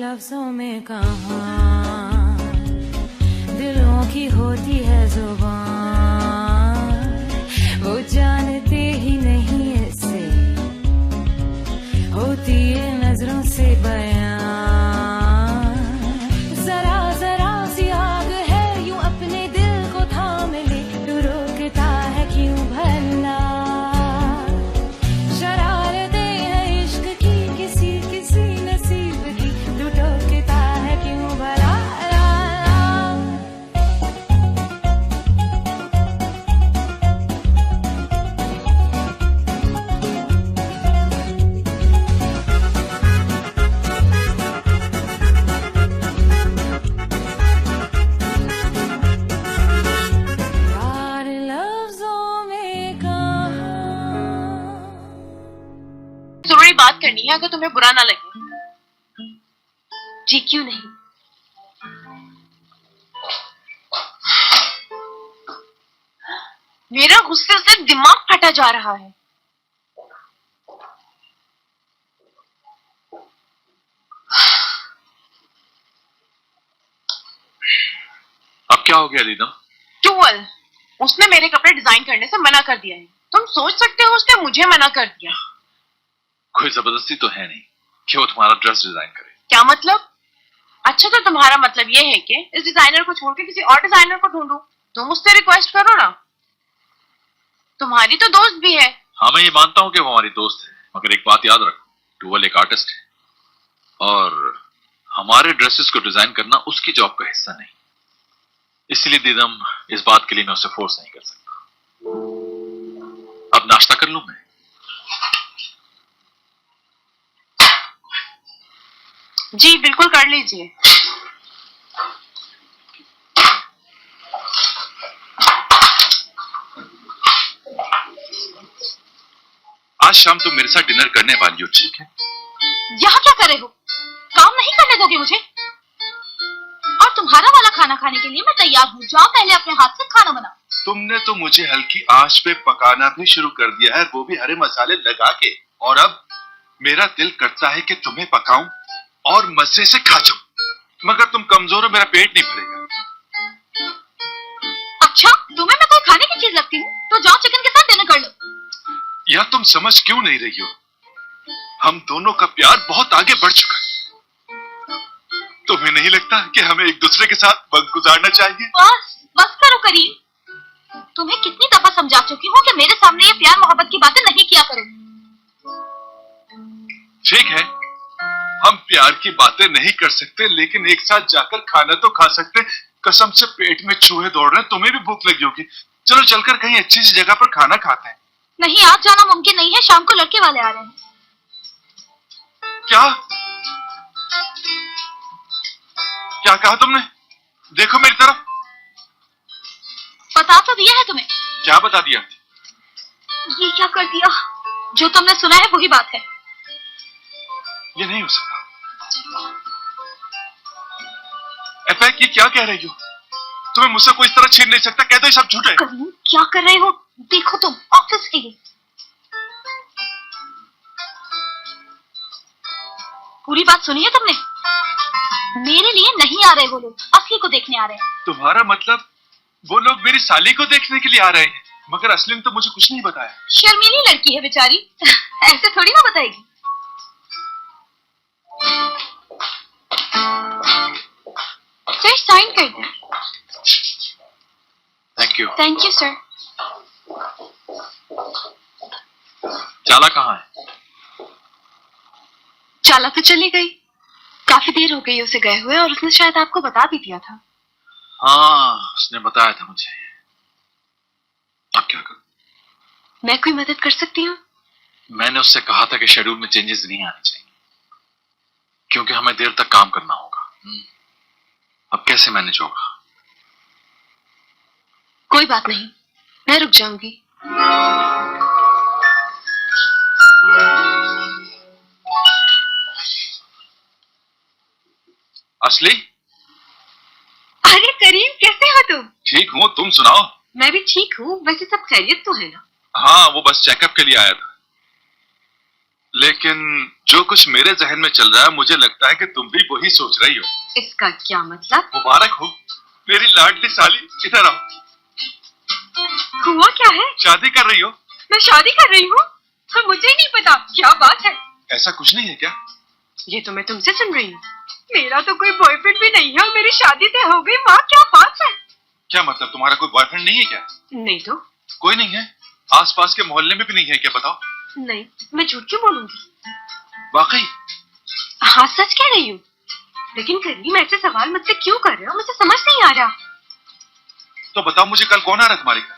लफ्जों में कहाँ दिलों की होती है जुबान, वो जानते ही नहीं ऐसे होती है नजरों से बयां। जरा जरा सी आग है यूं अपने दिल को थाम ले, तू रोकता है क्यों भला? शरारतें हैं इश्क की किसी किसी नसीब की, तू टोकता है क्यों भला? जरूरी बात करनी है, अगर तुम्हें बुरा ना लगे। जी क्यों नहीं? मेरा गुस्से से दिमाग फटा जा रहा है। अब क्या हो गया दीदम? टूअल, उसने मेरे कपड़े डिजाइन करने से मना कर दिया है। तुम सोच सकते हो उसने मुझे मना कर दिया। कोई जबरदस्ती तो है नहीं कि वो तुम्हारा ड्रेस डिजाइन करे। क्या मतलब? अच्छा, तो तुम्हारा मतलब ये है कि इस डिजाइनर को छोड़ के किसी और डिजाइनर को ढूंढूं? तुम उससे रिक्वेस्ट करो ना, तुम्हारी तो दोस्त भी है। हाँ, मैं ये मानता हूँ कि वो हमारी दोस्त है, मगर एक बात याद रखो, टूवल एक आर्टिस्ट है और हमारे ड्रेसेस को डिजाइन करना उसकी जॉब का हिस्सा नहीं। इसलिए दीदम, इस बात के लिए मैं उसे फोर्स नहीं कर सकता। अब नाश्ता कर लूं मैं? जी बिल्कुल, कर लीजिए। आज शाम तुम मेरे साथ डिनर करने वाली हो, ठीक है? यहाँ क्या कर रहे हो? काम नहीं करने दोगे मुझे? और तुम्हारा वाला खाना खाने के लिए मैं तैयार हूँ। जाओ पहले अपने हाथ से खाना बनाओ। तुमने तो मुझे हल्की आंच पे पकाना भी शुरू कर दिया है, वो भी हरे मसाले लगा के। और अब मेरा दिल करता है कि तुम्हें पकाऊं और मजे से खा जाऊं, मगर तुम कमजोर हो, मेरा पेट नहीं भरेगा। अच्छा, तुम्हें मैं कोई खाने की चीज लगती हूँ? तो जाओ चिकन के साथ डिनर कर लो। यह तुम समझ क्यों नहीं रही हो? हम दोनों का प्यार बहुत आगे बढ़ चुका है। तुम्हें नहीं लगता कि हमें एक दूसरे के साथ वक्त गुजारना चाहिए? बस करो करीम। तुम्हें कितनी दफा समझा चुकी हूँ कि मेरे सामने ये प्यार मोहब्बत की बातें नहीं किया करो। ठीक है, हम प्यार की बातें नहीं कर सकते, लेकिन एक साथ जाकर खाना तो खा सकते। कसम से पेट में चूहे दौड़ रहे हैं, तुम्हें भी भूख लगी होगी। चलो चलकर कहीं अच्छी सी जगह पर खाना खाते हैं। नहीं, आज जाना मुमकिन नहीं है, शाम को लड़के वाले आ रहे हैं। क्या क्या कहा तुमने? देखो मेरी तरफ। बता तो दिया है तुम्हें। क्या बता दिया? ये क्या कर दिया? जो तुमने सुना है वही बात है। ये नहीं हो सकता। एफएक, ये क्या कह रही हो? तुम्हें मुझसे कोई इस तरह छीन नहीं सकता। कह दो ये सब झूठ है। करीम, क्या कर रहे हो? देखो तुम ऑफिस के लिए। पूरी बात सुनी है तुमने? मेरे लिए नहीं आ रहे वो लोग, असली को देखने आ रहे हैं। तुम्हारा मतलब वो लोग मेरी साली को देखने के लिए आ रहे हैं? मगर असली ने तो मुझे कुछ नहीं बताया। शर्मीली लड़की है बेचारी, ऐसे थोड़ी ना बताएगी। सर साइन कर दें। Thank you. Thank you sir. चाला कहाँ है? चाला तो चली गई, काफी देर हो गई उसे गए हुए, और उसने शायद आपको बता भी दिया था। हाँ, उसने बताया था मुझे। अब क्या करूं? मैं कोई मदद कर सकती हूँ? मैंने उससे कहा था कि शेड्यूल में चेंजेस नहीं आने चाहिए, क्योंकि हमें देर तक काम करना होगा। अब कैसे मैनेज होगा? कोई बात नहीं, मैं रुक जाऊंगी। असली? अरे करीम, कैसे हो तुम? ठीक हूँ, तुम सुनाओ। मैं भी ठीक हूँ। वैसे सब खैरियत तो है ना? हाँ, वो बस चेकअप के लिए आया था। लेकिन जो कुछ मेरे जहन में चल रहा है, मुझे लगता है कि तुम भी वही सोच रही हो। इसका क्या मतलब? मुबारक हो मेरी लाडली साली, इधर आओ। हुआ क्या है? शादी कर रही हो? मैं शादी कर रही हूँ? मुझे ही नहीं पता, क्या बात है? ऐसा कुछ नहीं है क्या? ये तो मैं तुमसे सुन रही हूँ। मेरा तो कोई बॉयफ्रेंड भी नहीं है और मेरी शादी तय हो गई। माँ, क्या बात है? क्या मतलब, तुम्हारा कोई बॉयफ्रेंड नहीं है क्या? नहीं तो। कोई नहीं है? आसपास के मोहल्ले में भी नहीं है क्या, बताओ? नहीं, मैं झूठ क्यों बोलूंगी? वाकई? हाँ, सच कह रही हूँ। लेकिन करीम, ऐसे सवाल मुझसे क्यों कर रहे हो? मुझे समझ नहीं आ रहा। तो बताओ मुझे, कल कौन आ रहा है तुम्हारे घर?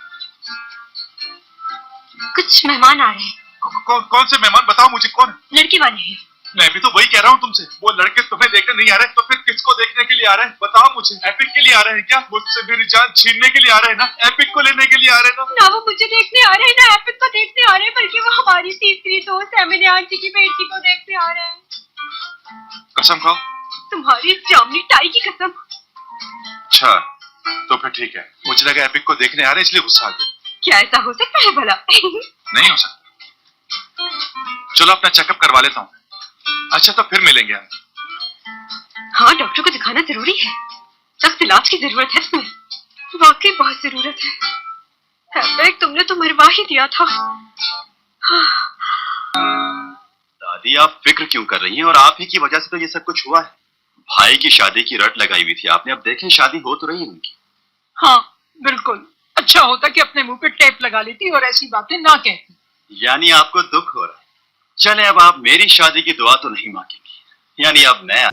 कुछ मेहमान आ रहे हैं। कौन से मेहमान, बताओ मुझे, कौन? लड़की वाले हैं। मैं भी तो वही कह रहा हूँ तुमसे। वो लड़के तुम्हें देखने नहीं आ रहे तो फिर किसको देखने के लिए आ रहे हैं, बताओ मुझे? एपिक के लिए आ रहे हैं क्या? मुझसे मेरी जान छीनने के लिए आ रहे हैं ना? एपिक को लेने के लिए आ रहे हैं ना? वो मुझे देखने आ रहे हैं, ना एपिक को देखने आ रहे हैं, बल्कि वो हमारी तीसरी दोस्त है, मेरी आंटी की बेटी को देखने आ रहे हैं। कसम खाओ। तुम्हारी जामनी टाई की कसम। अच्छा, तो फिर ठीक है। मुझे लगा एपिक को देखने आ रहे हैं इसलिए गुस्सा आ गया। क्या ऐसा हो सकता है भला? नहीं हो सकता। चलो अपना चेकअप करवा लेता हूँ। अच्छा, तो फिर मिलेंगे हम। हाँ, डॉक्टर को दिखाना जरूरी है। सख्त इलाज की जरूरत है तुम्हें, वाकई बहुत जरूरत है। एपिक, तुमने तो मरवा ही दिया था। दादी, आप फिक्र क्यों कर रही हैं? और आप ही की वजह से तो ये सब कुछ हुआ है। भाई की शादी की रट लगाई हुई थी आपने, अब देखें शादी हो तो रही है उनकी। हाँ बिल्कुल, अच्छा होता कि अपने मुंह पे टेप लगा लेती और ऐसी बातें ना कहती। यानी आपको दुख हो रहा है? चले, अब आप मेरी शादी की दुआ तो नहीं मांगेंगी, यानी अब मैं।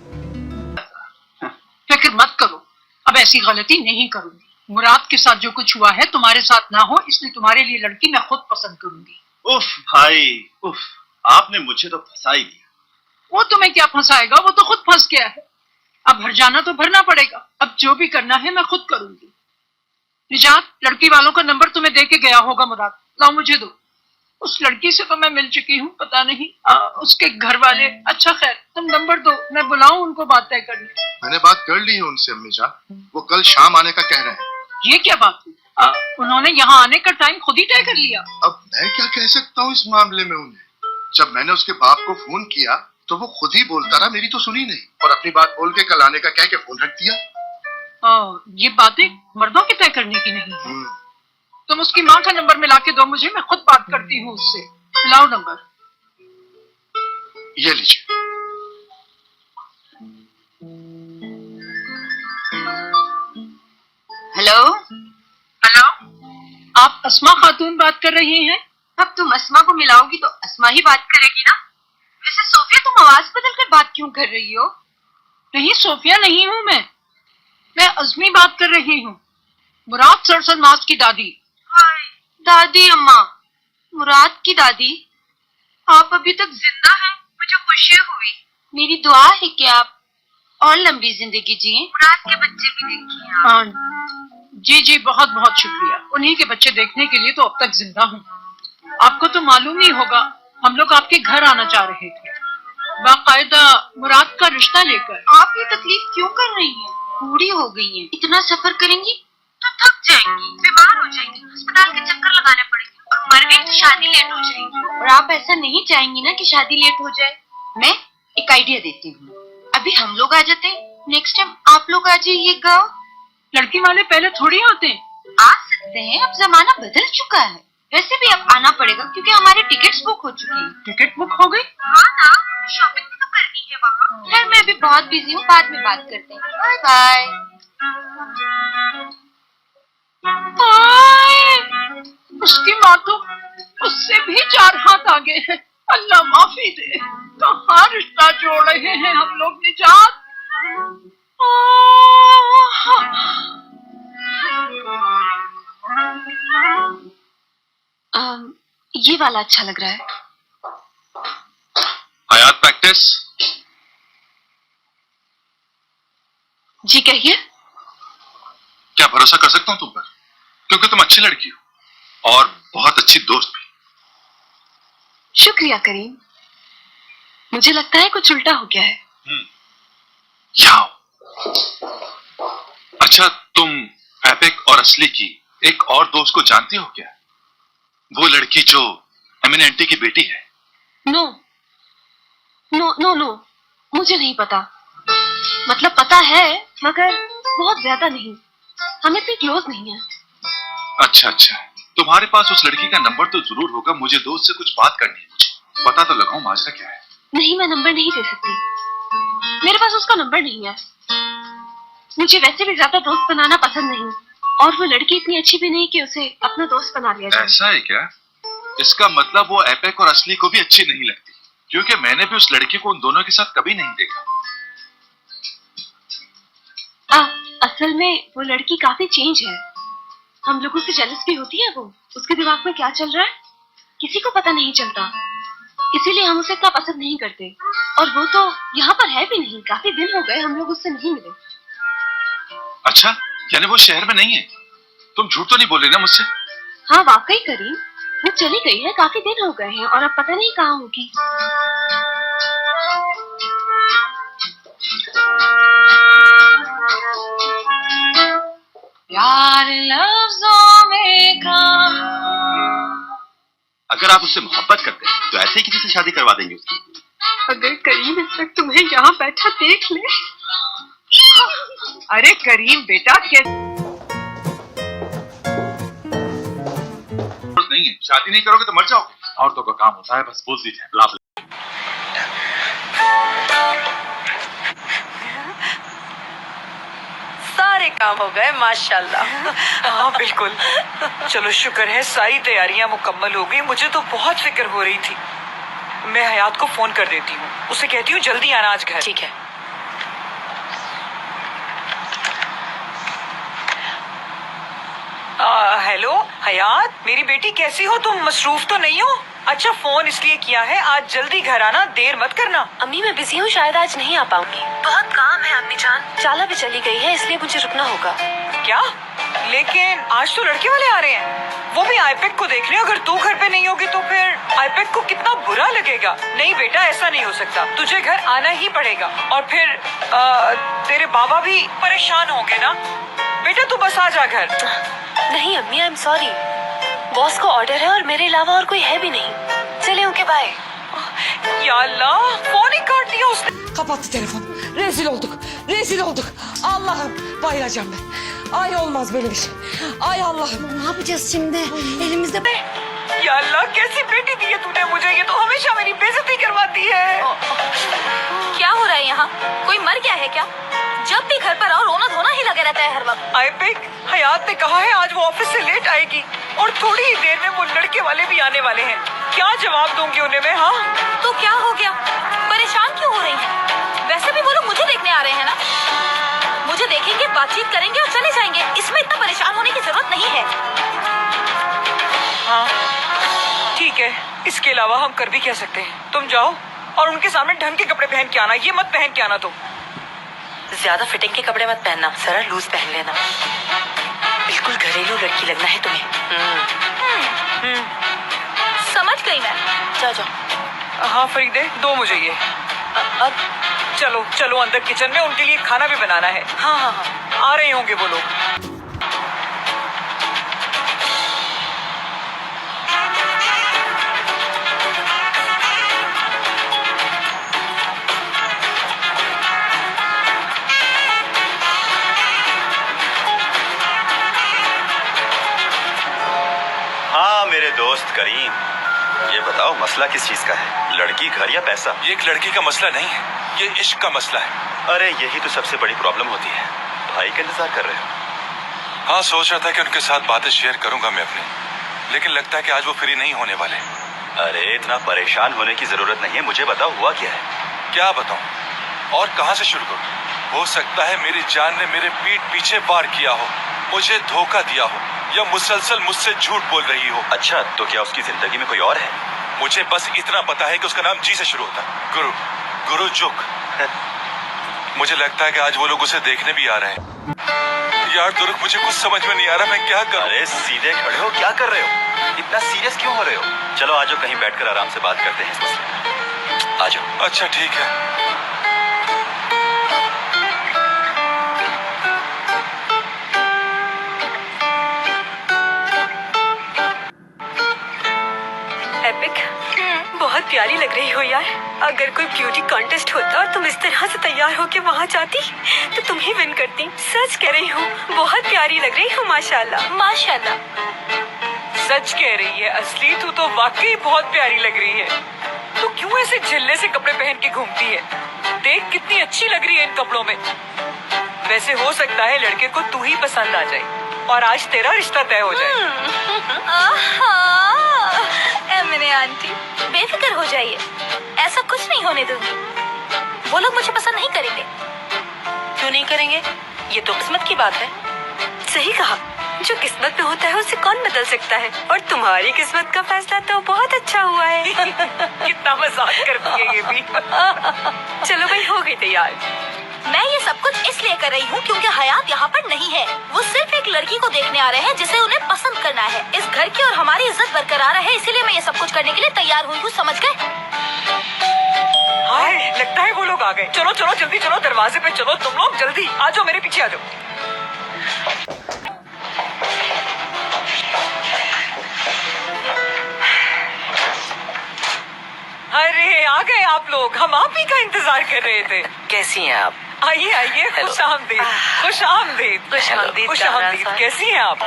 फिक्र मत करो, अब ऐसी गलती नहीं करूंगी। मुराद के साथ जो कुछ हुआ है तुम्हारे साथ ना हो, इसलिए तुम्हारे लिए लड़की मैं खुद पसंद करूंगी। उफ भाई उफ, आपने मुझे तो फंसा ही दिया। वो तुम्हें क्या फंसाएगा, वो तो खुद फंस गया है। अब भर जाना तो भरना पड़ेगा, अब जो भी करना है मैं खुद करूंगी। निजात, लड़की वालों का नंबर तुम्हें दे के गया होगा मुराद, लाओ मुझे दो। उस लड़की से तो मैं मिल चुकी हूँ, पता नहीं उसके घर वाले। अच्छा खैर, तुम नंबर दो, मैं बुलाऊं उनको बात तय करने। मैंने बात कर ली है उनसे अम्मी जान, वो कल शाम आने का कह रहे हैं। ये क्या बात हुई? उन्होंने यहाँ आने का टाइम खुद ही तय कर लिया। अब मैं क्या कह सकता हूँ इस मामले में उन्हें? जब मैंने उसके बाप को फोन किया तो वो खुद ही बोलता रहा, मेरी तो सुनी नहीं, और अपनी बात बोल के कल आने का कह के फोन रख दिया। ये बातें मर्दों की तय करने की नहीं है। तुम उसकी माँ का नंबर मिला के दो मुझे, मैं खुद बात करती हूँ उससे। लाओ नंबर। ये लीजिए। हेलो हेलो, आप अस्मा खातून बात कर रही हैं? अब तुम अस्मा को मिलाओगी तो अस्मा ही बात करेगी ना। वैसे सोफिया, तुम आवाज बदल कर बात क्यों कर रही हो? नहीं, सोफिया नहीं हूँ मैं अज़मी बात कर रही हूँ, मुराद सरसनमास की दादी। दादी अम्मा, मुराद की दादी, आप अभी तक जिंदा हैं, मुझे खुशी हुई। मेरी दुआ है कि आप और लंबी जिंदगी जिए, मुराद के बच्चे भी देखिए। जी जी, बहुत बहुत शुक्रिया। उन्हीं के बच्चे देखने के लिए तो अब तक जिंदा हूँ। आपको तो मालूम ही होगा, हम लोग आपके घर आना चाह रहे थे, बाकायदा मुराद का रिश्ता लेकर। आप ये तकलीफ क्यों कर रही हैं? बूढ़ी हो गई हैं, इतना सफर करेंगी तो थक जाएंगी, बीमार हो जाएंगी, अस्पताल के चक्कर लगाने पड़ेंगे, और मर गई तो शादी लेट हो जाएगी। और आप ऐसा नहीं चाहेंगी ना कि शादी लेट हो जाए। मैं एक आइडिया देती हूँ, अभी हम लोग आ जाते हैं, नेक्स्ट टाइम आप लोग आ जाइएगा। लड़की वाले पहले थोड़ी आते हैं। आ सकते हैं, अब जमाना बदल चुका है। वैसे भी अब आना पड़ेगा क्योंकि हमारे टिकट्स बुक हो चुके हैं। टिकट बुक हो गई? हाँ ना, शॉपिंग भी तो करनी है वहाँ। खैर, मैं अभी बहुत बिजी हूँ, बाद में बात करते हैं। Bye bye. उसकी माँ तो उससे भी 4 हाथ आगे है। अल्लाह माफी दे, कहाँ रिश्ता जोड़ रहे हैं हम लोग। निजात, ये वाला अच्छा लग रहा है। हयात प्रैक्टिस। जी कहिए। क्या भरोसा कर सकता हूँ तुम पर? क्योंकि तुम अच्छी लड़की हो और बहुत अच्छी दोस्त भी। शुक्रिया करीम, मुझे लगता है कुछ उल्टा हो गया है। जाओ। अच्छा, तुम एपिक और असली की एक और दोस्त को जानती हो क्या? वो लड़की जो एमिने आंटी की बेटी है। नो, नो नो नो, मुझे नहीं पता। मतलब पता है मगर बहुत ज्यादा नहीं, हम इतने क्लोज नहीं है। अच्छा अच्छा, तुम्हारे पास उस लड़की का नंबर तो जरूर होगा, मुझे दोस्त से कुछ बात करनी है, मुझे पता तो लगाऊं माजरा क्या है। नहीं, मैं नंबर नहीं दे सकती, मेरे पास उसका नंबर नहीं है। मुझे वैसे भी ज्यादा दोस्त बनाना पसंद नहीं, और वो लड़की इतनी अच्छी भी नहीं कि उसे अपना दोस्त बना लिया जाए। ऐसा है क्या? इसका मतलब वो एपेक और असली को भी अच्छी नहीं लगती, क्योंकि मैंने भी उस लड़की को उन दोनों के साथ कभी नहीं देखा। असल में वो लड़की काफी चेंज है, हम लोगों से जेलस भी होती है वो। उसके दिमाग में क्या चल रहा है किसी को पता नहीं चलता, इसीलिए हम उसे इतना पसंद नहीं करते। और वो तो यहाँ पर है भी नहीं, काफी दिन हो गए हम लोग उससे नहीं मिले। अच्छा, यानी वो शहर में नहीं है? तुम झूठ तो नहीं बोल रही ना मुझसे? हाँ वाकई करीम, वो चली गई है, काफी दिन हो गए हैं और अब पता नहीं कहाँ होगी। प्यार लफ्जों में कहा। अगर आप उससे मोहब्बत करते हैं तो ऐसे ही किसी से शादी करवा देंगे उसकी। अगर करीम इस वक्त तुम्हें यहाँ बैठा देख ले। अरे करीम बेटा, कैसे नहीं है, शादी नहीं करोगे तो मर जाओगे। औरतों का काम होता है बस बोल दीजिए, ब्ला ब्ला। सारे काम हो गए माशाल्लाह। हाँ बिल्कुल। चलो शुक्र है सारी तैयारियां मुकम्मल हो गई। मुझे तो बहुत फिक्र हो रही थी। मैं हयात को फोन कर देती हूँ, उसे कहती हूँ जल्दी आना आज घर। ठीक है। हेलो हयात, मेरी बेटी कैसी हो तुम? मसरूफ तो नहीं हो? अच्छा, फोन इसलिए किया है, आज जल्दी घर आना, देर मत करना। अम्मी मैं बिजी हूँ, शायद आज नहीं आ पाऊंगी। बहुत काम है अम्मी जान। चाला भी चली गई है इसलिए मुझे रुकना होगा। क्या? लेकिन आज तो लड़के वाले आ रहे हैं, वो भी आईपेक को देखने। अगर तू घर पे नहीं होगी तो फिर आईपेक को कितना बुरा लगेगा। नहीं बेटा, ऐसा नहीं हो सकता, तुझे घर आना ही पड़ेगा। और फिर तेरे बाबा भी परेशान होंगे ना। बेटा तू बस आ जा घर। नहीं अम्मी, आई एम सॉरी, बॉस को ऑर्डर है और मेरे अलावा और कोई है भी नहीं। चले ओके बाय। या अल्लाह, फोन ही काट दिया उसने। Kapattı telefon. Rezil olduk. Rezil olduk. Allah'ım bayılacağım ben. Ay olmaz böyle bir şey. Ay Allah'ım. Ne yapacağız şimdi? Elimizde या अल्लाह, कैसी बेटी दी है तूने मुझे, ये तो हमेशा मेरी बेइज्जती करवाती है। क्या हो रहा है यहाँ? कोई मर गया है क्या? जब भी घर पर आओ रोना धोना ही लगे रहता है हर वक्त। आईपेक, हयात ने कहा है आज वो ऑफिस से लेट आएगी और थोड़ी ही देर में वो लड़के वाले भी आने वाले हैं। क्या जवाब दूंगी उन्हें मैं? हाँ तो क्या हो गया? परेशान क्यों हो रही हैं? वैसे भी वो लोग मुझे देखने आ रहे हैं ना। मुझे देखेंगे, बातचीत करेंगे और चले जाएंगे। इसमें इतना परेशान होने की जरूरत नहीं है। हाँ ठीक है, इसके अलावा हम कर भी कह सकते हैं। तुम जाओ और उनके सामने ढंग के कपड़े पहन के आना, ये मत पहन के आना। तो ज्यादा फिटिंग के कपड़े मत पहनना, जरा लूज पहन लेना। बिल्कुल घरेलू लड़की लगना है तुम्हें। समझ गई मैं। जाओ जाओ। हाँ फरीदे, दो मुझे ये। अब चलो चलो अंदर किचन में, उनके लिए खाना भी बनाना है। हाँ हाँ हाँ, आ रहे होंगे वो लोग। हाँ मेरे दोस्त करीम, ये बताओ मसला किस चीज का है? लड़की, घर या पैसा? ये एक लड़की का मसला नहीं है, ये इश्क का मसला है। अरे यही तो सबसे बड़ी प्रॉब्लम होती है। भाई का इंतजार कर रहे हो? हाँ, सोच रहा था कि उनके साथ बातें शेयर करूंगा मैं अपनी, लेकिन लगता है कि आज वो फ्री नहीं होने वाले। अरे इतना परेशान होने की जरूरत नहीं है, मुझे बताओ हुआ क्या है? क्या बताऊं और कहां से शुरू करूं? हो सकता है मेरी जान ने मेरे पीठ पीछे वार किया हो, मुझे धोखा दिया हो या मुसलसल मुझसे झूठ बोल रही हो। अच्छा, तो क्या उसकी जिंदगी में कोई और है? मुझे बस इतना पता है कि उसका नाम जी से शुरू होता है, गुरु, गुरु जुग। मुझे लगता है कि आज वो लोग उसे देखने भी आ रहे हैं। यार दुर्ग, मुझे कुछ समझ में नहीं आ रहा, मैं क्या करूं? अरे सीधे खड़े हो, क्या कर रहे हो? इतना सीरियस क्यों हो रहे हो? चलो आ जाओ, कहीं बैठकर आराम से बात करते हैं इस मसले। आ जाओ। अच्छा ठीक है। एपिक, बहुत प्यारी लग रही हो यार। अगर कोई ब्यूटी कॉन्टेस्ट होता और तुम इस तरह से तैयार होके वहाँ जाती तो तुम ही विन करती। सच कह रही हूँ, बहुत प्यारी लग रही हो माशाल्लाह। माशाल्लाह। सच कह रही है असली, तू तो वाकई बहुत प्यारी लग रही है। तू क्यों ऐसे झिल्ले से कपड़े पहन के घूमती है? देख कितनी अच्छी लग रही है इन कपड़ों में। वैसे हो सकता है लड़के को तू ही पसंद आ जाए और आज तेरा रिश्ता तय हो जाए। मेरे आंटी बेफिक्र हो जाइए, ऐसा कुछ नहीं होने दूंगी। वो लोग मुझे पसंद नहीं करेंगे। क्यों नहीं करेंगे? ये तो किस्मत की बात है। सही कहा, जो किस्मत में होता है उसे कौन बदल सकता है। और तुम्हारी किस्मत का फैसला तो बहुत अच्छा हुआ है। कितना मजाक करती है ये भी। चलो भाई, हो गई तैयार। मैं ये सब कुछ इसलिए कर रही हूँ क्योंकि हयात यहाँ पर नहीं है। वो सिर्फ एक लड़की को देखने आ रहे हैं जिसे उन्हें पसंद करना है। इस घर की और हमारी इज्जत बरकरार है, इसीलिए मैं ये सब कुछ करने के लिए तैयार हुई हूँ, समझ गए? हाय, लगता है वो लोग आ गए। चलो चलो जल्दी चलो, दरवाजे पे चलो तुम लोग, जल्दी आ जाओ, मेरे पीछे आ जाओ। अरे आ गए आप लोग, हम आप ही का इंतजार कर रहे थे। कैसी हैं आप? आइए आइए, खुश आमदीद। खुश आमदीद। खुश आमदीद। खुश आमदीद। कैसी हैं आप?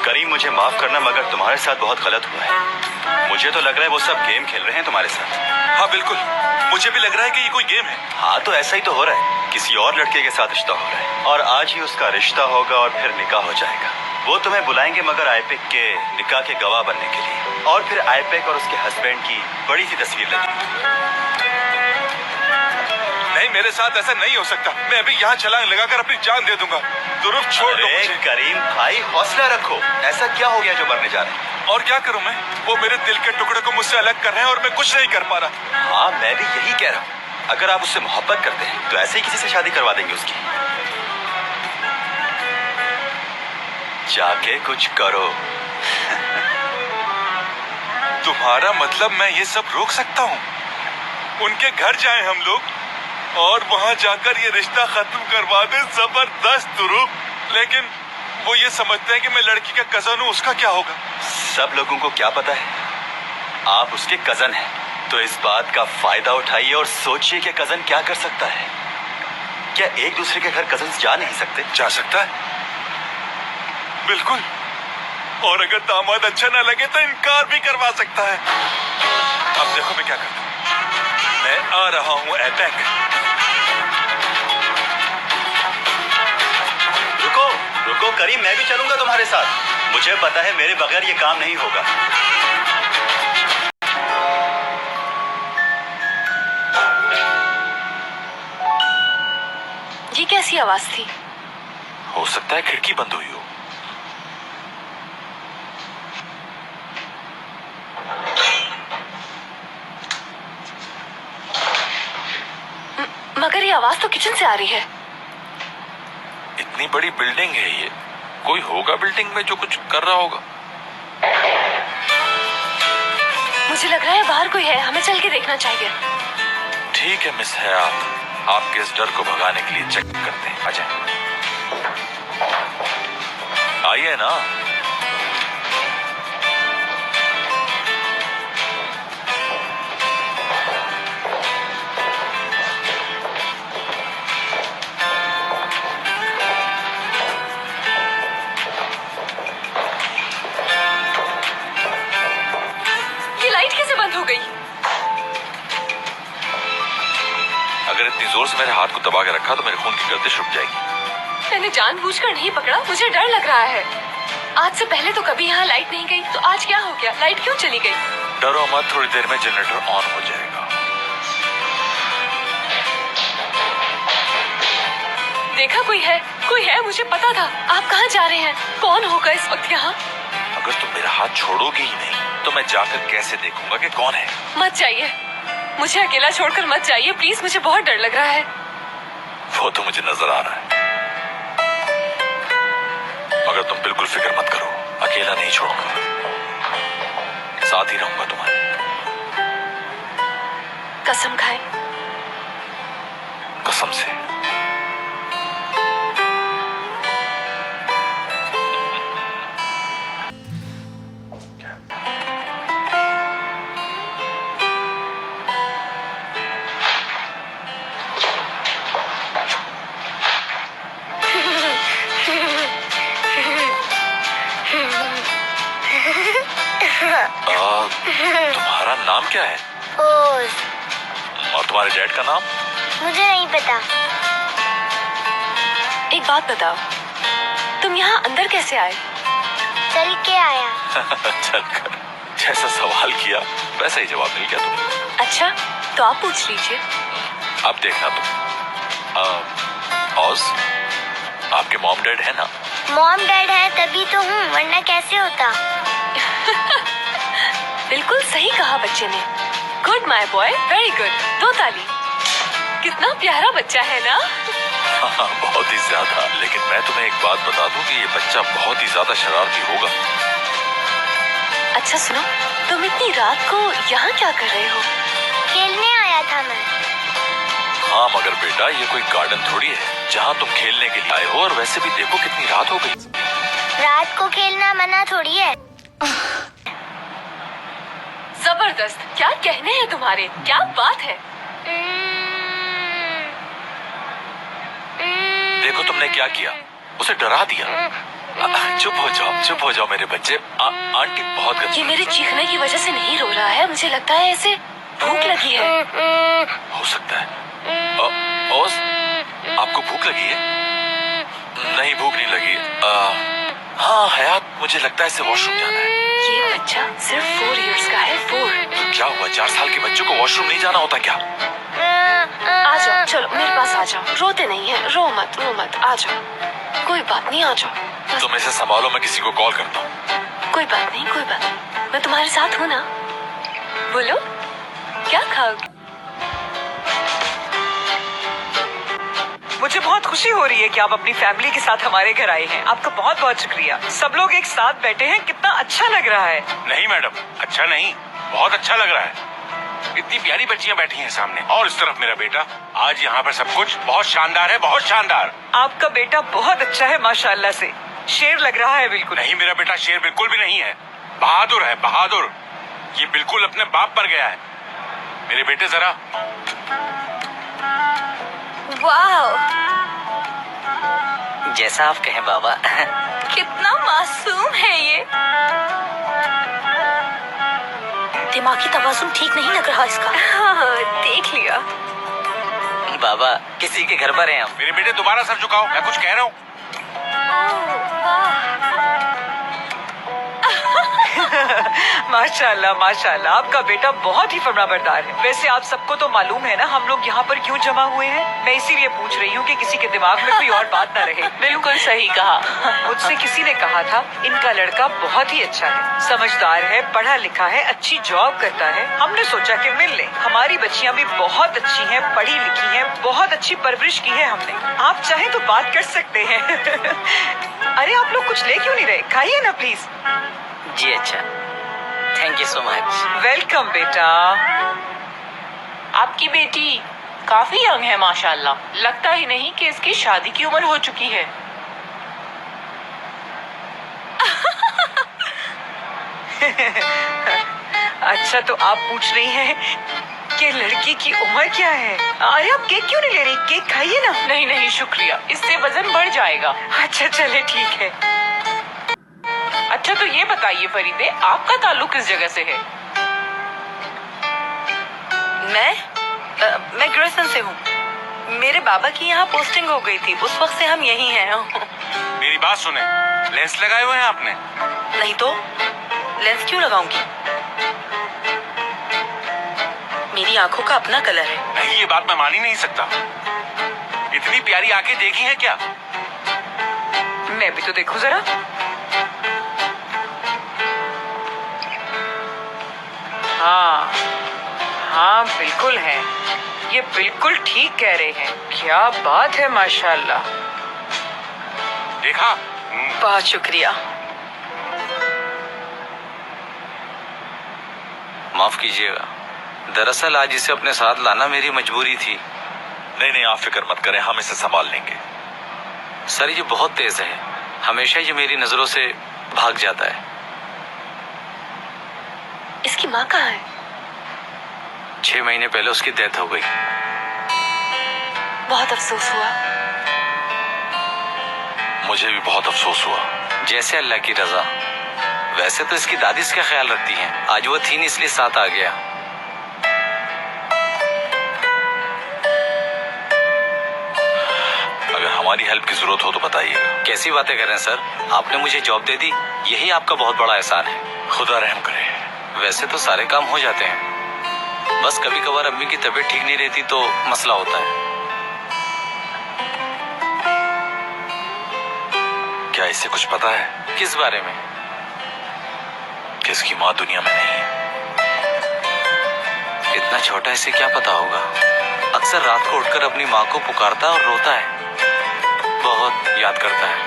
करीम, मुझे माफ करना मगर तुम्हारे साथ बहुत गलत हुआ है। मुझे तो लग रहा है वो सब गेम खेल रहे हैं तुम्हारे साथ। हाँ बिल्कुल, मुझे भी लग रहा है कि ये कोई गेम है। हाँ तो ऐसा ही तो हो रहा है, किसी और लड़के के साथ रिश्ता हो रहा है और आज ही उसका रिश्ता होगा और फिर निकाह हो जाएगा। वो तुम्हें बुलाएंगे मगर आईपेक के निकाह के गवाह बनने के लिए, और फिर आईपेक और उसके हस्बैंड की बड़ी सी तस्वीर लगेगी। नहीं, मेरे साथ ऐसा नहीं हो सकता। मैं अभी यहाँ छलांग लगाकर अपनी जान दे दूंगा। दुरुस्त छोड़ दो मुझे। करीम भाई, हौसला रखो। ऐसा क्या हो गया जो मरने जा रहे हैं? और क्या करूं मैं? वो मेरे दिल के टुकड़े को मुझसे अलग कर रहे हैं और मैं कुछ नहीं कर पा रहा। हाँ, मैं भी यही कह रहा हूँ। अगर आप उससे मोहब्बत करते हैं तो ऐसे ही किसी से शादी करवा देंगे उसकी। जाके कुछ करो। तुम्हारा मतलब मैं ये सब रोक सकता हूँ? उनके घर जाएं हम लोग और वहाँ जाकर ये रिश्ता खत्म करवा दें? जबरदस्त दुरूप। लेकिन वो ये समझते हैं कि मैं लड़की का कजन हूँ, उसका क्या होगा? सब लोगों को क्या पता है आप उसके कजन हैं, तो इस बात का फायदा उठाइए और सोचिए कि कजन क्या कर सकता है। क्या एक दूसरे के घर कजन जा नहीं सकते? जा सकता है, बिल्कुल। और अगर दामाद अच्छा ना लगे तो इनकार भी करवा सकता है। अब देखो मैं क्या करता हूँ। मैं आ रहा हूँ ऐपेक। रुको रुको करीम, मैं भी चलूंगा तुम्हारे साथ। मुझे पता है मेरे बगैर ये काम नहीं होगा। ये कैसी आवाज थी? हो सकता है खिड़की बंद हुई हो। मगर ये आवाज तो किचन से आ रही है। इतनी बड़ी बिल्डिंग है ये, कोई होगा बिल्डिंग में जो कुछ कर रहा होगा। मुझे लग रहा है बाहर कोई है, हमें चल के देखना चाहिए। ठीक है मिस हयात, आपके इस डर को भगाने के लिए चेक करते हैं। आ जाए, आइए ना। ये लाइट कैसे बंद हो गई? अगर इतनी जोर से मेरे हाथ को दबा के रखा तो मेरे खून की गर्दिश रुक जाएगी। मैंने जानबूझकर नहीं पकड़ा, मुझे डर लग रहा है। आज से पहले तो कभी यहाँ लाइट नहीं गई, तो आज क्या हो गया? लाइट क्यों चली गई? डरो मत, थोड़ी देर में जनरेटर ऑन हो जाएगा। देखा कोई है, मुझे पता था। आप कहाँ जा रहे हैं? कौन होगा इस वक्त यहाँ? अगर तुम मेरा हाथ छोड़ोगी ही नहीं तो मैं जाकर कैसे देखूंगा कि कौन है? मत जाइए, मुझे अकेला छोड़कर मत जाइए प्लीज, मुझे बहुत डर लग रहा है। वो तो मुझे नजर आ रहा है, मगर तुम बिल्कुल फिक्र मत करो, अकेला नहीं छोड़ूंगा, साथ ही रहूंगा तुम्हारे। कसम खाए। कसम से। तुम्हारा नाम क्या है? ओज। और तुम्हारे डैड का नाम? मुझे नहीं पता। एक बात बताओ, तुम यहाँ अंदर कैसे आए? चल के आया। चलकर। जैसा सवाल किया वैसा ही जवाब मिल गया तुम्हें। अच्छा, तो आप पूछ लीजिए। अब देखना तुम। ओज, आपके मॉम डैड है ना? मॉम डैड है तभी तो हूँ, वरना कैसे होता। बिल्कुल सही कहा बच्चे ने। Good my boy, very good. 2 ताली। कितना प्यारा बच्चा है ना? हाँ, बहुत ही ज्यादा। लेकिन मैं तुम्हें एक बात बता दूं कि ये बच्चा बहुत ही ज्यादा शरारती होगा। अच्छा सुनो, तुम इतनी रात को यहाँ क्या कर रहे हो? खेलने आया था मैं। हाँ मगर बेटा, ये कोई गार्डन थोड़ी है जहाँ तुम खेलने के लिए आए हो। और वैसे भी देखो कितनी रात हो गई। रात को खेलना मना थोड़ी है। जबरदस्त, क्या कहने हैं तुम्हारे, क्या बात है। देखो तुमने क्या किया, उसे डरा दिया। चुप हो जाओ मेरे बच्चे। आंटी बहुत ये मेरे चीखने की वजह से नहीं रो रहा है, मुझे लगता है इसे भूख लगी है। हो सकता है। ओस, आपको भूख लगी है? नहीं, भूख नहीं लगी। हाँ हयात, मुझे लगता है इसे वॉशरूम जाना है। ये बच्चा सिर्फ 4 इयर्स का है। 4। क्या हुआ, 4 साल के बच्चों को वॉशरूम नहीं जाना होता क्या? आ जाओ, चलो मेरे पास आ जाओ। रोते नहीं है, रो मत, आ जाओ। कोई बात नहीं, आ जाओ। तुम इसे संभालो, मैं किसी को कॉल करता हूँ। कोई बात नहीं, मैं तुम्हारे साथ हूँ ना। बोलो, क्या खाओगे? मुझे बहुत खुशी हो रही है कि आप अपनी फैमिली के साथ हमारे घर आए हैं। आपका बहुत बहुत शुक्रिया। सब लोग एक साथ बैठे हैं, कितना अच्छा लग रहा है। नहीं मैडम, अच्छा नहीं, बहुत अच्छा लग रहा है। इतनी प्यारी बच्चियां बैठी हैं सामने, और इस तरफ मेरा बेटा। आज यहाँ पर सब कुछ बहुत शानदार है, बहुत शानदार। आपका बेटा बहुत अच्छा है माशाल्लाह से, शेर लग रहा है बिल्कुल। नहीं, मेरा बेटा शेर बिल्कुल भी नहीं है, बहादुर है, बहादुर। ये बिल्कुल अपने बाप पर गया है। मेरे बेटे जरा। वाह, जैसा आप कहें बाबा। कितना मासूम है ये। दिमागी तवाज़ुन ठीक नहीं लग रहा इसका। हाँ, देख लिया। बाबा, किसी के घर पर हैं हम। मेरे बेटे दोबारा सर झुकाओ, मैं कुछ कह रहा हूँ। माशाल्लाह माशाल्लाह, आपका बेटा बहुत ही फरमाबरदार है। वैसे आप सबको तो मालूम है ना हम लोग यहाँ पर क्यों जमा हुए हैं। मैं इसीलिए पूछ रही हूँ कि किसी के दिमाग में कोई और बात न रहे। बिल्कुल सही कहा। मुझसे किसी ने कहा था इनका लड़का बहुत ही अच्छा है, समझदार है, पढ़ा लिखा है, अच्छी जॉब करता है। हमने सोचा कि मिल लें। हमारी बच्चियाँ भी बहुत अच्छी हैं, पढ़ी लिखी हैं, बहुत अच्छी परवरिश की है हमने। आप चाहे तो बात कर सकते हैं। अरे आप लोग कुछ ले क्यों नहीं रहे, खाइए ना प्लीज। जी अच्छा, thank you so much. Welcome बेटा। आपकी बेटी काफी यंग है माशाल्लाह, लगता ही नहीं कि इसकी शादी की उम्र हो चुकी है। अच्छा, तो आप पूछ रही हैं कि लड़की की उम्र क्या है। अरे आप केक क्यों नहीं ले रही, केक खाइए ना। नहीं शुक्रिया, इससे वजन बढ़ जाएगा। अच्छा चले ठीक है। अच्छा तो ये बताइए फरीदे, आपका ताल्लुक किस जगह से है? मैं ग्रेसन से हूँ। मेरे बाबा की यहाँ पोस्टिंग हो गई थी, उस वक्त से हम यहीं हैं। मेरी बात सुने, लेंस लगाए हुए हैं आपने? नहीं तो लेंस क्यों लगाऊंगी, मेरी आंखों का अपना कलर है। नहीं, ये बात मैं मान ही नहीं सकता। इतनी प्यारी आंखें देखी हैं क्या? मैं भी तो देखूं जरा। हाँ बिल्कुल है, ये बिल्कुल ठीक कह रहे हैं। क्या बात है माशाल्लाह। देखा? बहुत शुक्रिया। माफ कीजिएगा, दरअसल आज इसे अपने साथ लाना मेरी मजबूरी थी। नहीं नहीं, आप फिक्र मत करें, हम इसे संभाल लेंगे। सर ये बहुत तेज है, हमेशा ये मेरी नजरों से भाग जाता है। इसकी माँ कहाँ है? 6 महीने पहले उसकी डेथ हो गई। बहुत अफसोस हुआ। मुझे भी बहुत अफसोस हुआ। जैसे अल्लाह की रजा। वैसे तो इसकी दादी इसका ख्याल रखती हैं, आज वो थी नहीं इसलिए साथ आ गया। अगर हमारी हेल्प की जरूरत हो तो बताइएगा। कैसी बातें कर रहे हैं सर, आपने मुझे जॉब दे दी, यही आपका बहुत बड़ा एहसान है। खुदा रहम करे। वैसे तो सारे काम हो जाते हैं, बस कभी कभार अम्मी की तबीयत ठीक नहीं रहती तो मसला होता है। क्या इसे कुछ पता है? किस बारे में? कि इसकी माँ दुनिया में नहीं है। इतना छोटा इसे क्या पता होगा? अक्सर रात को उठकर अपनी माँ को पुकारता और रोता है, बहुत याद करता है।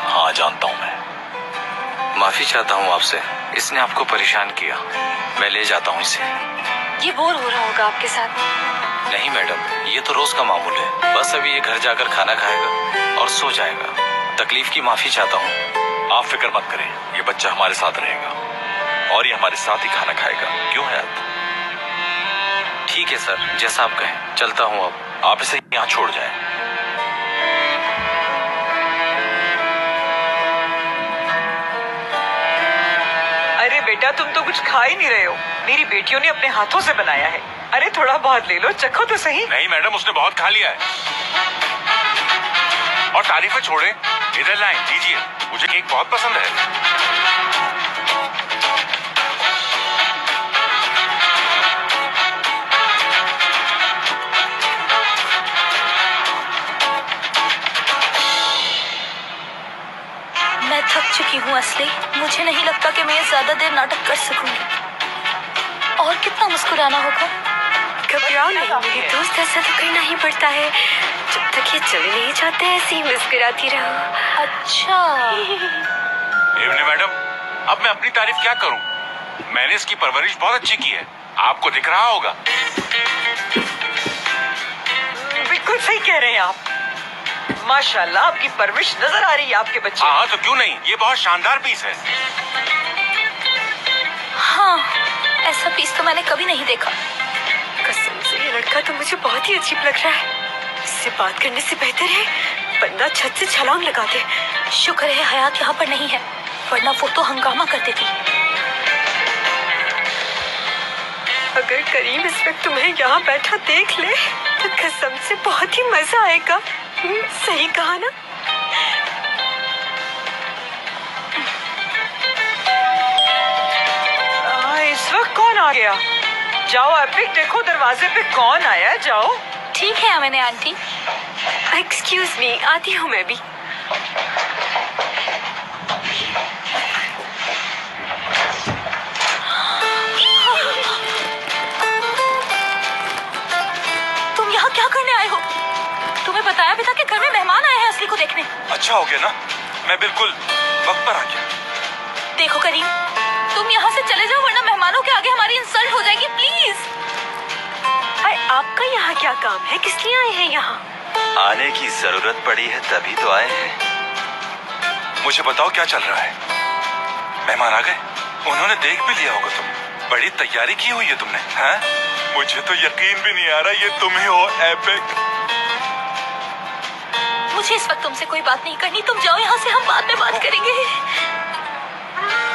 हाँ जानता हूँ मैं। माफी चाहता हूँ आपसे, इसने आपको परेशान किया। मैं ले जाता हूँ इसे। ये बोर हो रहा होगा आपके साथ। नहीं मैडम, ये तो रोज का मामूल है। बस अभी ये घर जाकर खाना खाएगा और सो जाएगा। तकलीफ की माफी चाहता हूँ। आप फिक्र मत करें, ये बच्चा हमारे साथ रहेगा और ये हमारे साथ ही खाना खाएगा। क्यों हयात? ठीक है सर, जैसा आप कहें। चलता हूँ अब। आप इसे यहाँ छोड़ जाएं। अरे बेटा तुम तो कुछ खा ही नहीं रहे हो, मेरी बेटियों ने अपने हाथों से बनाया है। अरे थोड़ा बहुत ले लो, चखो तो सही। नहीं मैडम, उसने बहुत खा लिया है। और तारीफें छोड़े, इधर लाएं, दीजिए, मुझे केक बहुत पसंद है। मैं थक चुकी हूँ असली। मुझे नहीं लगता कि मैं ज्यादा देर नाटक कर सकूंगी। और कितना मुस्कुराना होगा। घबराओ नहीं मेरी दोस्त, ऐसा तो करना ही पड़ता है। जब तक ये चले नहीं जाते ऐसे ही मुस्कुराती रहो। अच्छा एवने मैडम, अब मैं अपनी तारीफ क्या करूं? मैंने इसकी परवरिश बहुत अच्छी की है, आपको दिख रहा होगा। बिल्कुल सही कह रहे हैं आप। माशाल्लाह, आपकी परवरिश नजर आ रही है आपके बच्चे। हाँ तो क्यों नहीं, ये बहुत शानदार पीस है। हाँ, ऐसा पीस तो मैंने कभी नहीं देखा। कसम से ये लड़का तो मुझे बहुत ही अजीब लग रहा है। इससे बात करने से बेहतर है बंदा छत से छलांग लगा दे। शुक्र है हयात यहाँ पर नहीं है, वरना वो तो हंगामा कर देती। अगर करीम इस वक्त तुम्हें यहाँ बैठा देख ले तो कसम से बहुत ही मजा आएगा। सही कहा ना? इस वक्त कौन आ गया? जाओ एपिक, देखो दरवाजे पे कौन आया। जाओ। ठीक है मैंने आंटी। एक्सक्यूज मी, आती हूँ मैं भी। तुम यहाँ क्या करने आए हो? तुम्हें बताया भी था कि घर में मेहमान आए हैं असली को देखने। अच्छा हो गया ना, मैं बिल्कुल वक्त पर आ गया। देखो करीम, तुम यहाँ से चले जाओ वरना मेहमानों के आगे हमारी इंसल्ट हो जाएगी। प्लीज। अरे आपका यहाँ क्या काम है? किस लिए आए हैं यहाँ? आने की जरूरत पड़ी है तभी तो आए हैं। मुझे बताओ क्या चल रहा है? मेहमान आ गए? उन्होंने देख भी लिया होगा तुम। बड़ी तैयारी की हुई है तुमने, हैं? मुझे तो यकीन भी नहीं आ रहा ये तुम ही हो एपिक। मुझे इस वक्त तुमसे कोई बात नहीं करनी, तुम जाओ यहाँ से, हम बाद में बात करेंगे।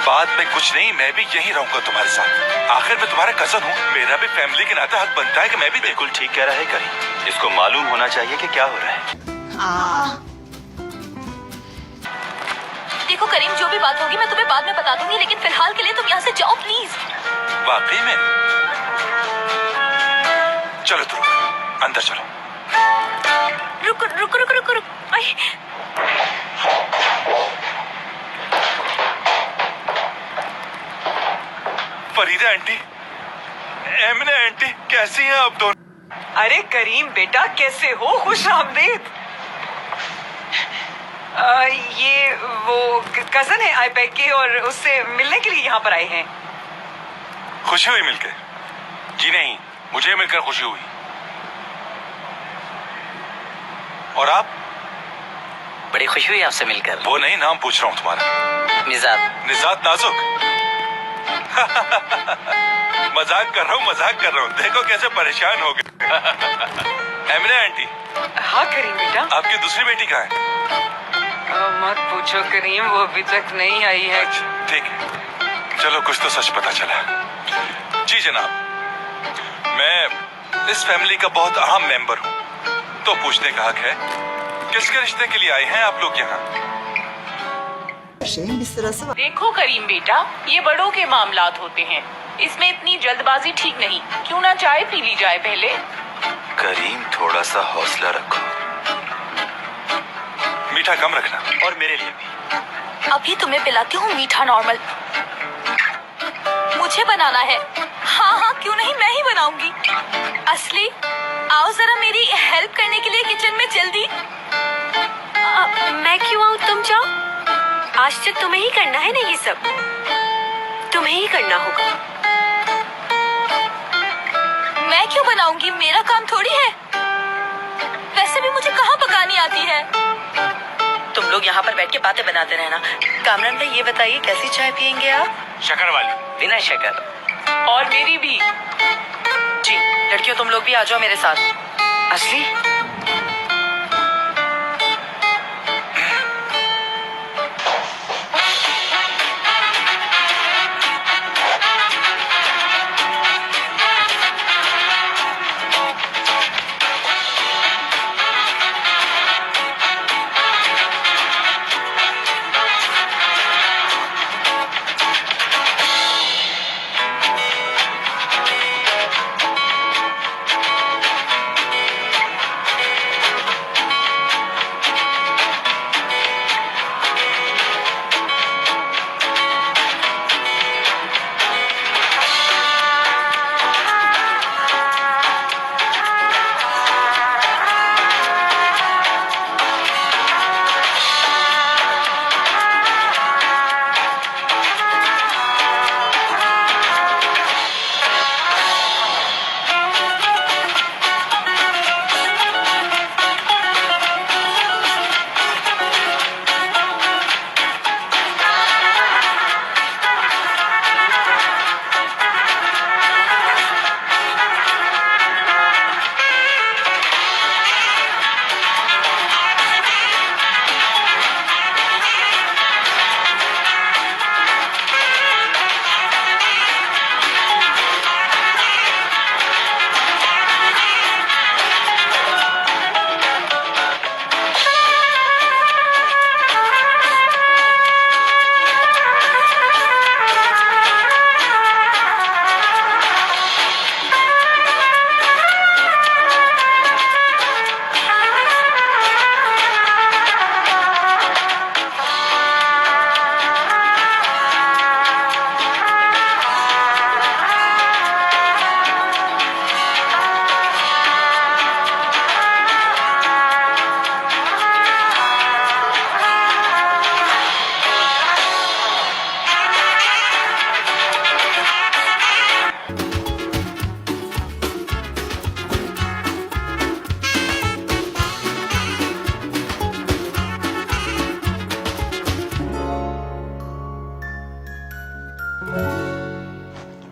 बाद में कुछ नहीं, मैं भी यहीं रहूंगा तुम्हारे साथ। आखिर मैं तुम्हारा कजन हूँ, मेरा भी फैमिली के नाते हक बनता है कि मैं भी। बिल्कुल ठीक कह रहा है करीम, इसको मालूम होना चाहिए कि क्या हो रहा है। देखो करीम, जो भी बात होगी मैं तुम्हें बाद में बता दूंगी, लेकिन फिलहाल के लिए तुम यहाँ से जाओ प्लीज। वाकई में? चलो तुम अंदर चलो। रुक रुक रुक रुक रुक। फरीदा आंटी, एमने आंटी, कैसी हैं आप दोनों? अरे करीम बेटा, कैसे हो? खुश आमदीद। ये वो कजन है आईपैक के और उससे मिलने के लिए यहाँ पर आए हैं। खुशी हुई मिलकर? जी नहीं, मुझे मिलकर खुशी हुई। और आप? बड़ी खुशी हुई आपसे मिलकर। वो नहीं, नाम पूछ रहा हूँ तुम्हारा। निजात। निजात नाजुक। मजाक कर रहा हूँ। देखो कैसे परेशान हो गए। एमिना आंटी। हाँ करीम बेटा। आपकी दूसरी बेटी कहाँ है? मत पूछो करीम, वो अभी तक नहीं आई है। अच्छा ठीक है, चलो कुछ तो सच पता चला। जी जनाब, मैं इस फैमिली का बहुत अहम मेंबर हूँ, तो पूछने का हक है, किसके रिश्ते के लिए आए हैं आप लोग यहाँ? देखो करीम बेटा, ये बड़ों के मामलात होते हैं, इसमें इतनी जल्दबाजी ठीक नहीं। क्यों ना चाय पी ली जाए पहले? करीम थोड़ा सा हौसला रखो। मीठा कम रखना। और मेरे लिए भी। अभी तुम्हें पिलाती हूँ मीठा नॉर्मल। मुझे बनाना है। हाँ हाँ क्यों नहीं, मैं ही बनाऊंगी। असली आओ जरा मेरी हेल्प करने के लिए किचन में जल्दी। मैं क्यों आऊँ, तुम जाओ। आज तक तुम्हें ही करना है ना ये सब, तुम्हें ही करना होगा। मैं क्यों बनाऊंगी, मेरा काम थोड़ी है। वैसे भी मुझे कहाँ पकानी आती है। तुम लोग यहाँ पर बैठ के बातें बनाते रहना। कामरान भाई ये बताइए कैसी चाय पियेंगे आप? शक्कर वाली। बिना शक्कर। और मेरी भी। जी लड़कियों तुम लोग भी आ जाओ मेरे साथ। असली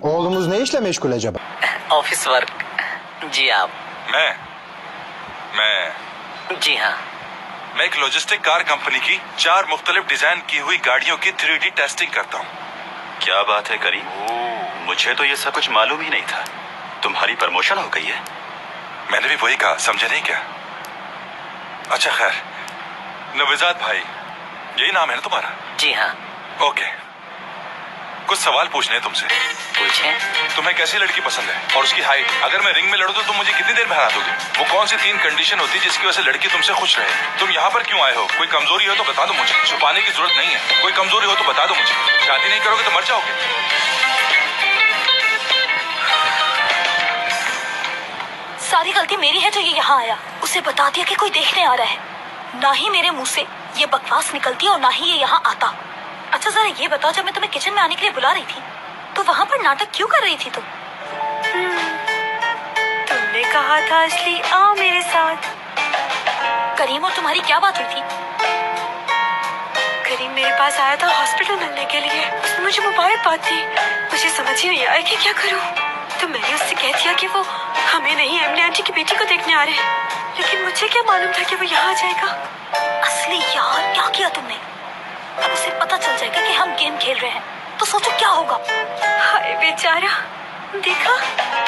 Oğlumuz ne işle meşgul acaba? Office work. जी आप? मैं जी हाँ। मैं एक लॉजिस्टिक कार कंपनी की 4 मुख्तलिफ डिजाइन की हुई गाड़ियों की 3D टेस्टिंग करता हूँ। क्या बात है करीम, मुझे तो ये सब कुछ मालूम ही नहीं था। तुम्हारी प्रमोशन हो गई है? मैंने भी वही कहा, समझे नहीं क्या? अच्छा खैर, नवजात भाई यही नाम है ना तुम्हारा? जी हाँ। ओके, कुछ सवाल पूछने हैं तुमसे। पूछें। तुम्हें कैसी लड़की पसंद है और उसकी हाइट? अगर मैं रिंग में लड़ूं तो तुम मुझे कितनी देर में हरा दोगे? वो कौन सी 3 कंडीशन होती है जिसकी वजह से लड़की तुमसे खुश रहे? तुम यहाँ पर क्यों आए हो? कोई कमजोरी हो तो बता दो मुझे, छुपाने की जरूरत नहीं है। कोई कमजोरी हो तो बता दो मुझे। शादी नहीं करोगे तो मर जाओगे। सारी गलती मेरी है जो ये यहाँ आया। उसे बता दिया कि कोई देखने आ रहा है। ना ही मेरे मुंह से ये बकवास निकलती और ना ही ये यहाँ आता। अच्छा जरा ये बताओ, जब मैं तुम्हें किचन में आने के लिए बुला रही थी तो वहाँ पर नाटक क्यों कर रही थी तुम? तुमने कहा था असली आओ मेरे साथ। करीम और तुम्हारी क्या बात हुई थी? करीम मेरे पास आया था हॉस्पिटल मिलने के लिए। उसने मुझे मुबारकबाद दी। मुझे समझ ही नहीं आया कि क्या करूं। तो मैंने उससे कह दिया कि वो हमें नहीं, एमने आंटी की बेटी को देखने आ रहे हैं। लेकिन मुझे क्या मालूम था कि वो यहाँ आ जाएगा। असली यार, क्या किया तुमने? अब उसे पता चल जाएगा कि हम गेम खेल रहे हैं तो सोचो क्या होगा। हाय बेचारा, देखा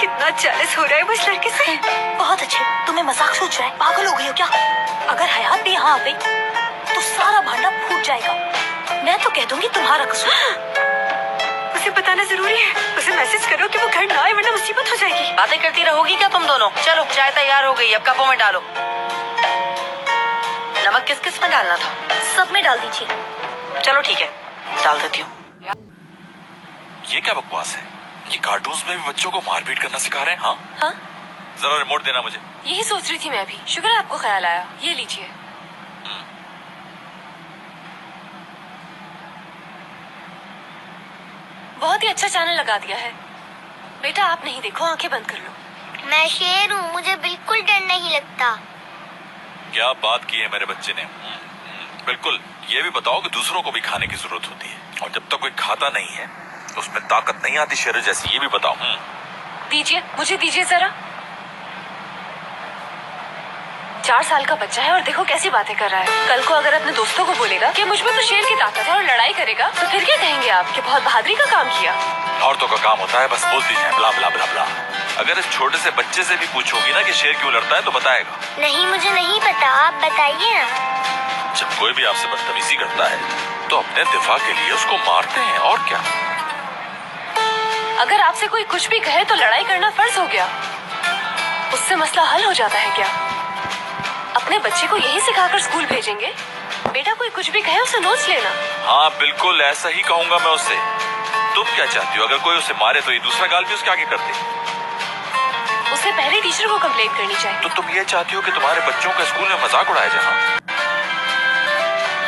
कितना जेलस हो रहा है वो इस लड़के से। बहुत अच्छे, तुम्हें मजाक सोच रहा है? पागल हो गई हो क्या? अगर हयात भी यहाँ आ गई तो सारा भांडा फूट जाएगा। मैं तो कह दूंगी तुम्हारा कसूर। उसे बताना जरूरी है। उसे मैसेज करो कि वो घर ना आए वरना मुसीबत हो जाएगी। बातें करती रहोगी क्या तुम दोनों? चलो चाय तैयार हो गई, अब कपों में डालो। नमक किस किस में डालना था? सब में डाल दीजिए। चलो ठीक है, डाल देती हूँ। ये क्या बकवास है? ये कार्टून्स में भी बच्चों को मारपीट करना सिखा रहे हैं। हाँ हाँ, जरा रिमोट देना मुझे। यही सोच रही थी मैं भी। शुक्र है आपको ख्याल आया। ये लीजिए। बहुत ही अच्छा चैनल लगा दिया है। बेटा आप नहीं देखो, आंखें बंद कर लो। मैं शेर हूँ, मुझे बिल्कुल डर नहीं लगता। क्या बात की है मेरे बच्चे ने। बिल्कुल। ये भी बताओ कि दूसरों को भी खाने की जरूरत होती है, और जब तक कोई खाता नहीं है तो उसमें ताकत नहीं आती शेर जैसी। ये भी बताओ। दीजिए, मुझे दीजिए जरा। 4 साल का बच्चा है और देखो कैसी बातें कर रहा है। कल को अगर अपने दोस्तों को बोलेगा कि मुझ में तो शेर की ताकत है और लड़ाई करेगा तो फिर क्या कहेंगे आप कि बहुत बहादुरी का काम किया। औरतों का काम होता है बस बोलती है ब्ला ब्ला ब्ला ब्ला। अगर इस छोटे से बच्चे से भी पूछोगी ना कि शेर क्यों लड़ता है तो बताएगा। नहीं, मुझे नहीं पता, आप बताइए ना। जब कोई भी आपसे बदतमीजी करता है तो अपने दिफा के लिए उसको मारते हैं, और क्या। अगर आपसे कोई कुछ भी कहे तो लड़ाई करना फर्ज हो गया, उससे मसला हल हो जाता है क्या? अपने बच्चे को यही सिखाकर स्कूल भेजेंगे? बेटा कोई कुछ भी कहे उसे नोट्स लेना। हाँ बिल्कुल ऐसा ही कहूंगा मैं उससे। तुम क्या चाहती हो? अगर कोई उसे मारे तो ये दूसरा गाल भी उसके आगे कर दे। उसे पहले टीचर को कंप्लेंट करनी चाहिए। तो तुम ये चाहती हो कि तुम्हारे बच्चों का स्कूल में मजाक उड़ाया जाए?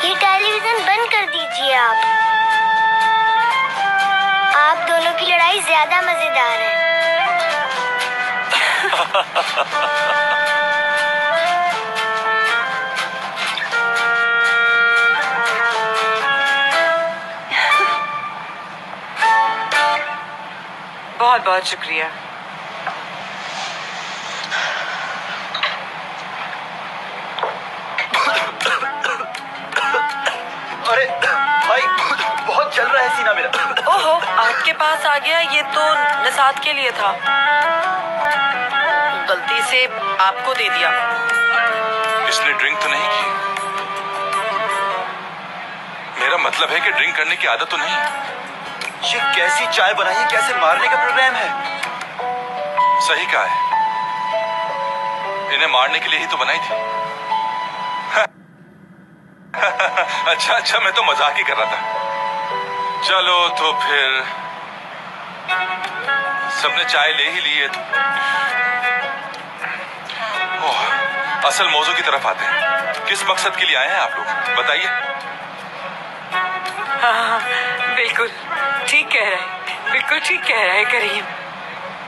ये टेलीविजन बंद कर दीजिए आप दोनों की लड़ाई ज्यादा मजेदार है। बहुत बहुत शुक्रिया। अरे भाई बहुत जल रहा है सीना मेरा। ओहो, आपके पास आ गया। ये तो निसात के लिए था, गलती से आपको दे दिया। इसने ड्रिंक तो नहीं की? मेरा मतलब है कि ड्रिंक करने की आदत तो नहीं। ये कैसी चाय बनाई है? कैसे मारने का प्रोग्राम है? सही कहा है, इन्हें मारने के लिए ही तो बनाई थी। अच्छा मैं तो मजाक ही कर रहा था। चलो तो फिर सबने चाय ले ही ली है तो असल मौजू की तरफ आते हैं। किस मकसद के लिए आए हैं आप लोग, बताइए। हाँ, बिल्कुल ठीक कह रहे हैं, बिल्कुल ठीक कह रहे हैं करीम।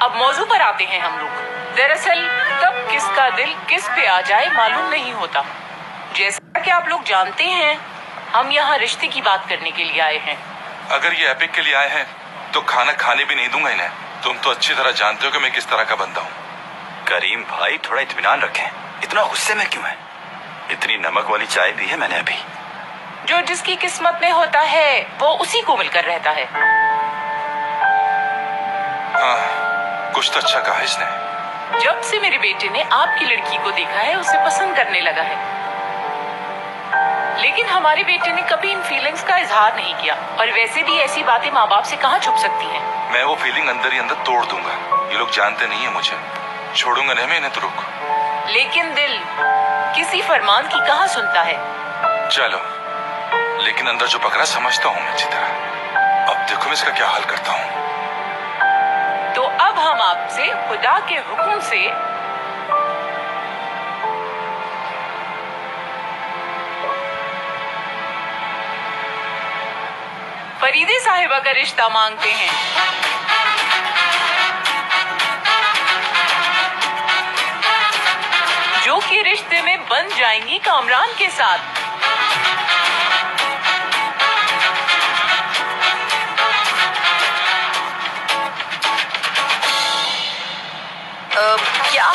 अब मौजू पर आते हैं हम लोग। दरअसल कब किसका दिल किस पे आ जाए मालूम नहीं होता। जैसा कि आप लोग जानते हैं, हम यहाँ रिश्ते की बात करने के लिए आए हैं। अगर ये एपिक के लिए आए हैं तो खाना खाने भी नहीं दूंगा इन्हें। तुम तो अच्छी तरह जानते हो कि मैं किस तरह का बंदा हूँ। करीम भाई थोड़ा इत्मीनान रखें, इतना गुस्से में क्यों है? इतनी नमक वाली चाय पी है मैंने अभी। जो जिसकी किस्मत में होता है वो उसी को मिलकर रहता है। हाँ, कुछ तो अच्छा कहा इसने। जब से मेरे बेटे ने आपकी लड़की को देखा है उसे पसंद करने लगा है, लेकिन हमारे बेटे ने कभी इन फीलिंग्स का इजहार नहीं किया। और वैसे भी ऐसी बातें माँ बाप से कहाँ छुप सकती हैं। मैं वो फीलिंग अंदर ही अंदर तोड़ दूंगा। ये लोग जानते नहीं है मुझे, छोड़ूंगा नहीं मैं इन्हें तो रुक। लेकिन दिल किसी फरमान की कहाँ सुनता है। चलो, लेकिन अंदर जो पकड़ा समझता हूँ मैं अच्छी तरह। अब देखो मैं इसका क्या हाल करता हूँ। तो अब हम आपसे खुदा के हुक्म से फरीदे साहिबा का रिश्ता मांगते हैं। जो कि रिश्ते में बन जाएंगी कामरान के साथ। क्या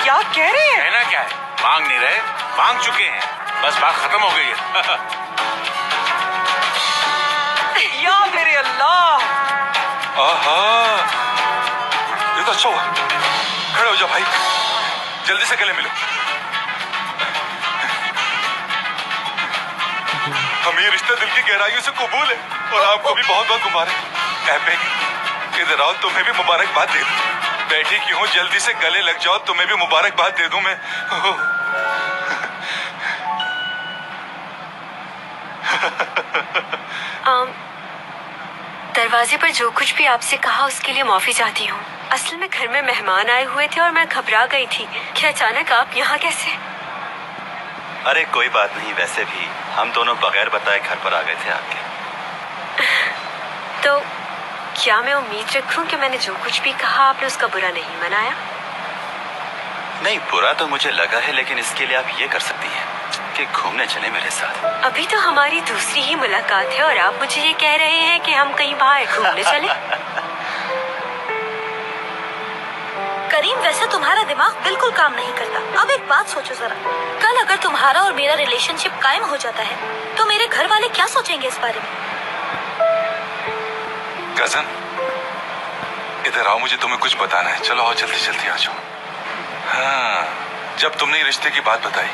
क्या कह रहे हैं? कहना क्या है, मांग नहीं रहे, मांग चुके हैं, बस बात खत्म हो गई है। या मेरे अल्लाह। आहा, ये तो अच्छा हुआ। खड़े हो जाओ भाई, जल्दी से गले मिलो। हम ये रिश्ता दिल की गहराइयों से कबूल है और आपको भी बहुत बहुत मुबारक। एपिक, इधर आओ, तुम्हें भी मुबारकबाद दे दूं। बैठी क्यों हो, जल्दी से गले लग जाओ, तुम्हें भी मुबारकबाद दे दूं मैं। दरवाजे पर जो कुछ भी आपसे कहा उसके लिए माफी चाहती हूँ। असल में घर में मेहमान आए हुए थे और मैं घबरा गई थी कि अचानक आप यहाँ कैसे। अरे कोई बात नहीं, वैसे भी हम दोनों बगैर बताए घर पर आ गए थे आपके। तो क्या मैं उम्मीद रखूं कि मैंने जो कुछ भी कहा आपने उसका बुरा नहीं मनाया? नहीं, बुरा तो मुझे लगा है, लेकिन इसके लिए आप ये कर सकती हैं कि घूमने चले मेरे साथ। अभी तो हमारी दूसरी ही मुलाकात है और आप मुझे ये कह रहे हैं कि हम कहीं बाहर घूमने चले। करीम, वैसे तुम्हारा दिमाग बिल्कुल काम नहीं करता। अब एक बात सोचो जरा, कल अगर तुम्हारा और मेरा रिलेशनशिप कायम हो जाता है तो मेरे घर वाले क्या सोचेंगे इस बारे में? कजन, इधर आओ, मुझे तुम्हें कुछ बताना है। चलो आओ, जल्दी जल्दी आ जाओ। हाँ, जब तुमने रिश्ते की बात बताई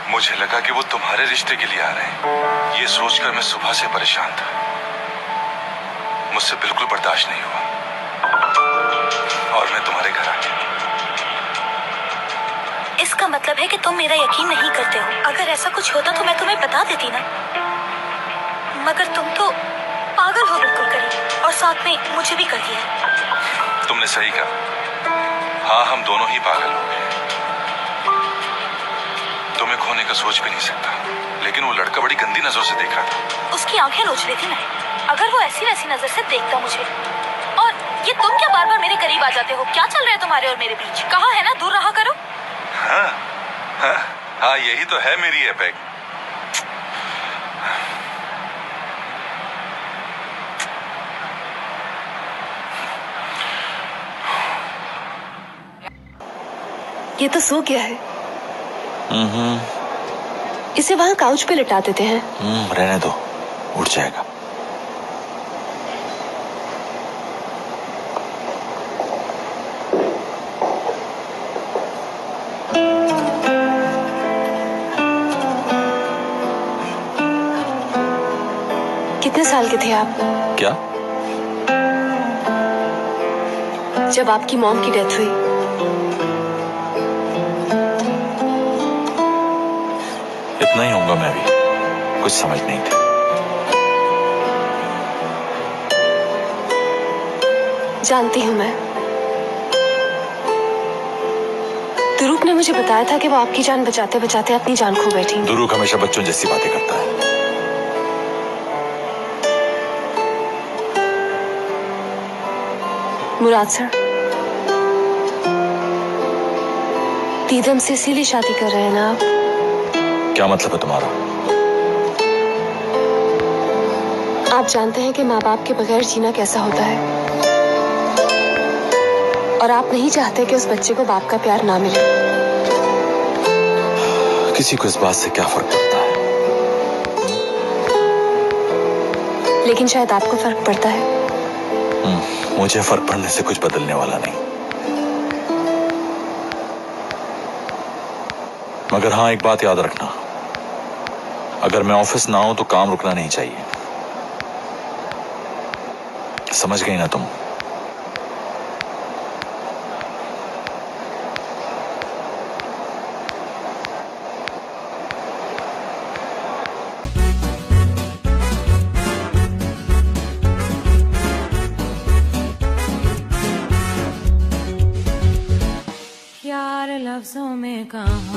मुझे लगा कि वो तुम्हारे रिश्ते के लिए आ रहे हैं। ये सोचकर मैं सुबह से परेशान था, मुझसे बिल्कुल बर्दाश्त नहीं हुआ और मैं तुम्हारे घर आ गया। इसका मतलब है कि तुम मेरा यकीन नहीं करते हो। अगर ऐसा कुछ होता तो मैं तुम्हें बता देती ना, मगर तुम तो पागल हो बिल्कुल करीब, और साथ में मुझे भी कर दिया। तुमने सही कहा, हाँ हम दोनों ही पागल हो गए। तुम्हें खोने का सोच भी नहीं सकता, लेकिन वो लड़का बड़ी गंदी नजर से देखा था। उसकी आंखें नोच रही थी मैं। अगर वो ऐसी वैसी नजर से देखता मुझे। और ये तुम क्या बार बार मेरे करीब आ जाते हो? क्या चल रहा है तुम्हारे और मेरे बीच? कहा है ना दूर रहा करो। हाँ, हाँ, हाँ, यही तो है मेरी एपेक। ये तो सो गया है। इसे वहाँ काउच पे लिटा देते हैं। रहने दो, उठ जाएगा। कितने साल के थे आप? क्या? जब आपकी मॉम की डेथ हुई। इतना ही होऊंगा मैं भी, कुछ समझ नहीं थी। जानती हूँ मैं। दुरूक ने मुझे बताया था कि वो आपकी जान बचाते बचाते अपनी जान खो बैठी। दुरूक हमेशा बच्चों जैसी बातें करता है। मुराद सर, दीदम से इसीलिए शादी कर रहे हैं ना आप? क्या मतलब है तुम्हारा? आप जानते हैं कि माँ बाप के बगैर जीना कैसा होता है, और आप नहीं चाहते कि उस बच्चे को बाप का प्यार ना मिले। किसी को इस बात से क्या फर्क पड़ता है? लेकिन शायद आपको फर्क पड़ता है। मुझे फर्क पड़ने से कुछ बदलने वाला नहीं। मगर हाँ, एक बात याद रखना, अगर मैं ऑफिस ना हूं तो काम रुकना नहीं चाहिए। समझ गई ना तुम? यार लफ्जों में कहा